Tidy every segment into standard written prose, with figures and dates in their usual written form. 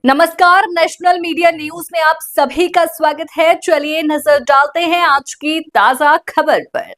नमस्कार, national media news में आप सभी का स्वागत है। चलिए नजर डालते हैं आज की ताजा खबर पर।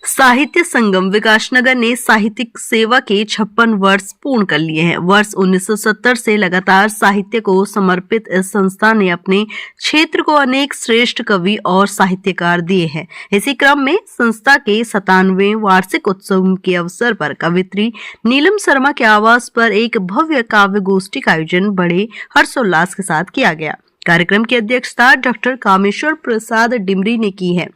साहित्य संगम विकासनगर ने साहित्यिक सेवा के 56 वर्ष पूर्ण कर लिए हैं। वर्ष 1970 से लगातार साहित्य को समर्पित इस संस्था ने अपने क्षेत्र को अनेक श्रेष्ठ कवि और साहित्यकार दिए हैं। इसी क्रम में संस्था के 97वें वार्षिक उत्सव के अवसर पर कवित्री नीलम शर्मा के आवास पर एक भव्य काव्य गोष्ठी का आयोजन बड़े हर्षोल्लास के साथ किया गया। कार्यक्रम की अध्यक्षता डॉक्टर कामेश्वर प्रसाद डिमरी ने की है।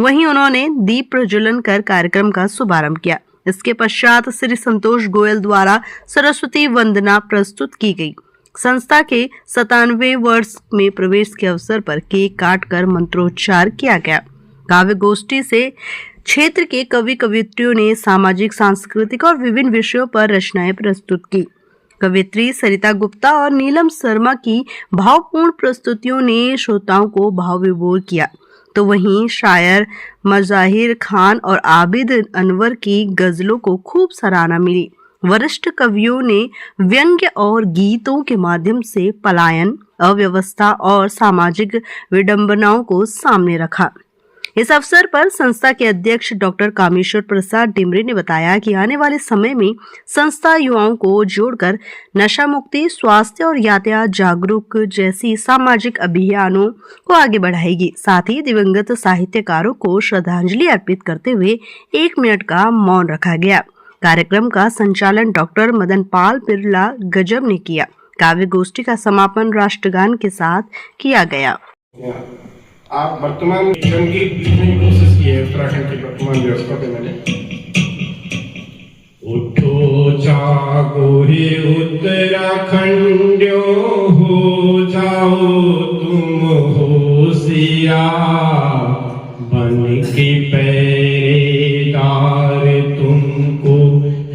वहीं उन्होंने दीप प्रज्वलन कर कार्यक्रम का शुभारंभ किया। इसके पश्चात श्री संतोष गोयल द्वारा सरस्वती वंदना प्रस्तुत की गई। संस्था के 97वें वर्ष में प्रवेश के अवसर पर केक काटकर मंत्रोच्चार किया गया। काव्य गोष्ठी से क्षेत्र के कवि कवियत्रियों ने सामाजिक, सांस्कृतिक और विभिन्न विषयों पर रचनाएं प्रस्तुत की। कवियत्री सरिता गुप्ता और नीलम शर्मा की भावपूर्ण प्रस्तुतियों ने श्रोताओं को भाव विभोर किया, तो वहीं शायर मजाहिर खान और आबिद अनवर की गजलों को खूब सराहना मिली। वरिष्ठ कवियों ने व्यंग्य और गीतों के माध्यम से पलायन, अव्यवस्था और सामाजिक विडंबनाओं को सामने रखा। इस अवसर पर संस्था के अध्यक्ष डॉक्टर कामेश्वर प्रसाद डिमरी ने बताया कि आने वाले समय में संस्था युवाओं को जोड़कर नशा मुक्ति, स्वास्थ्य और यातायात जागरूक जैसी सामाजिक अभियानों को आगे बढ़ाएगी। साथ ही दिवंगत साहित्यकारों को श्रद्धांजलि अर्पित करते हुए 1 मिनट का मौन रखा गया। कार्यक्रम का संचालन डॉक्टर मदन पाल बिरला गजब ने किया। काव्य गोष्ठी का समापन राष्ट्रगान के साथ किया गया। आप वर्तमान मिशन की लिखने की कोशिश की है उत्तराखंड की वर्तमान व्यवस्था पे मैंने। उठो जागो हे उत्तराखंडियों, हो जाओ तुम होशियार, बन के पहरेदार तुमको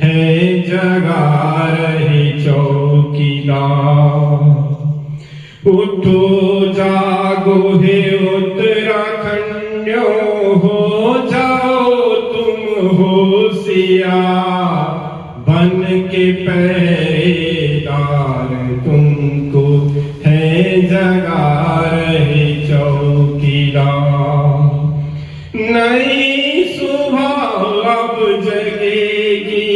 है जगा रहे चौकीदार। उठो जागो हे उत्तराखंडियों, हो जाओ तुम होशियार, बन के पहरेदार तुमको है जगा रहे चौकीदार। नई सुबह अब जगेगी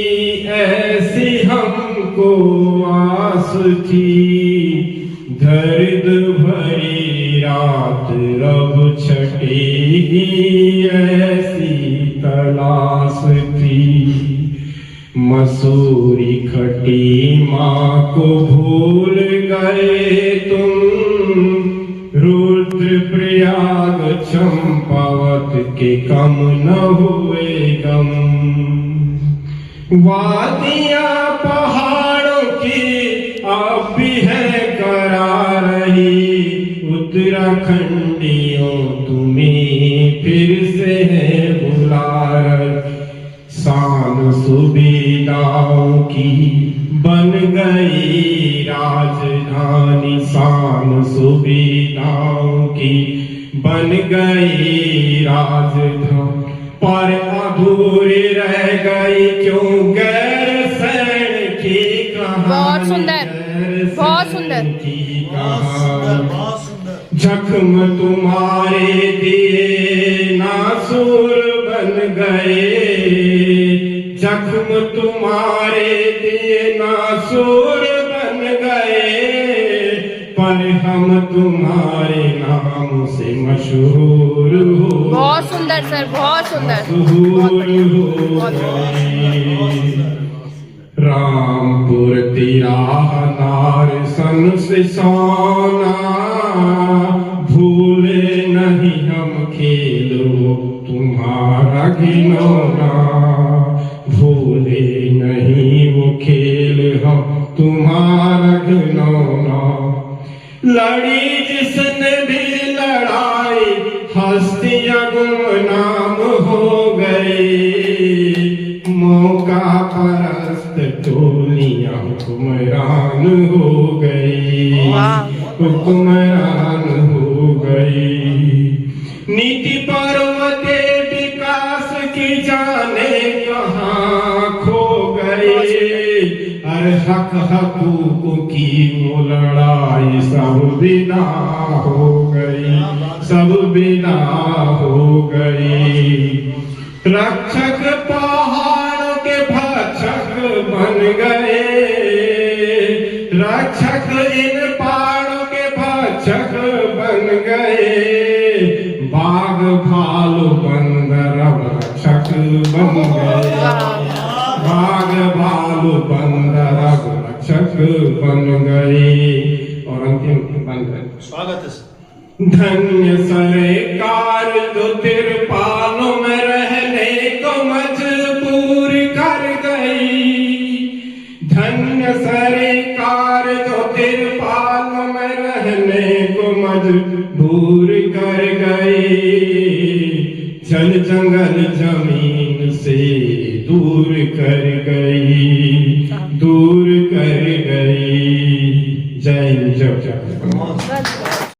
ऐसी हमको आस थी, दर्द भरी रात रब छटेगी ऐसी तलाश थी। मसूरी खटी माँ को भूल गए तुम, रुद्रप्रयाग चंपावत के कम न हुए गम। वादियाँ पहाड़ों की अब भी है करा रही, उत्तराखंडियों तुम्हें फिर से है बुला रही। शान सुविधाओं की बन गई राजधानी, शान सुविधाओं की बन गई राजधानी, पर अधूरी रह गई क्यों गैरसैंण की कहानी। बहुत सुंदर, बहुत सुंदर। जख्म तुम्हारे दिए नासूर बन गए, जख्म तुम्हारे दिए नासूर बन गए, पर हम तुम्हारे नाम से मशहूर हो। बहुत सुंदर सर, बहुत सुंदर। रामपुर तिराह नार सन से सोना, भूले नहीं हम खेलो तुम्हारा घिनौना, भूले नहीं वो खेल हम तुम्हारा घिनौना। लड़ी जिसने भी लड़ाई हस्तियां गुमनाम हो गई, मौका परस्त टोलियां हुक्मरान हो गई, हुक्मरान हो गई। नीति पर्वते विकास की जाने कहाँ खो गए, हर हक हकूक की वो लड़ाई सब बिना हो गई, सब बिना हो गई। रक्षक पहाड़ों के भक्षक बन गए, रक्षक इन पहाड़ों के भक्षक बन गए। बाघ भालू बंदर अब रक्षक बन गए, बाघ भालू बंदर अब रक्षक बन गए। और अंतिम बंद स्वागत है। धन्य सरकार जो तिरपालों में रहने को मजबूर कर गई, धन्य सरकार जो तिरपालों में रहने को मजबूर कर गई। जल जंगल जमीन से दूर कर गई, दूर कर गई। जय जय जय।